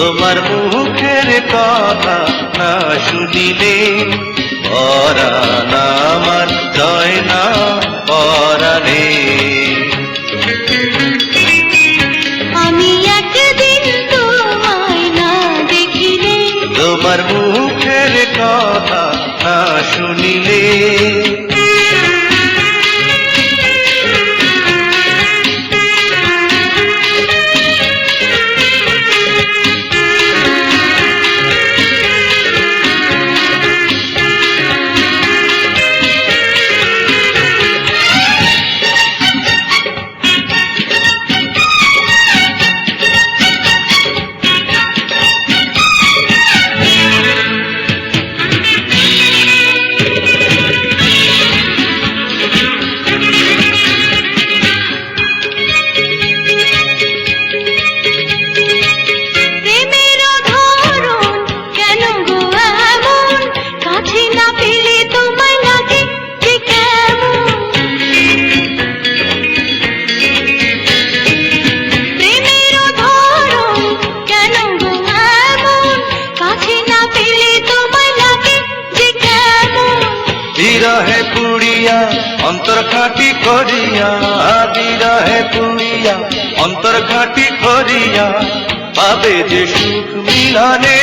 তোমার মুখের কথা না শুনিলে পরাণ আমার জয় না পরাণে। আমি একদিন তোমায় না দেখিলে, তোমার মুখের কথা না শুনিলে প্রেমের ধরন কেন গো এমন, কাছে না পেলে তোমায় লাগে যে কেমন। প্রেমের ধরন কেন গো এমন, কাছে না পেলে তোমায় লাগে যে কেমন। বিরহে পুড়িয়া অন্তর ঘাটি করিয়া, বিরহে পুড়িয়া অন্তর ঘাটি করিয়া পাবে যে সুখ মিলনে।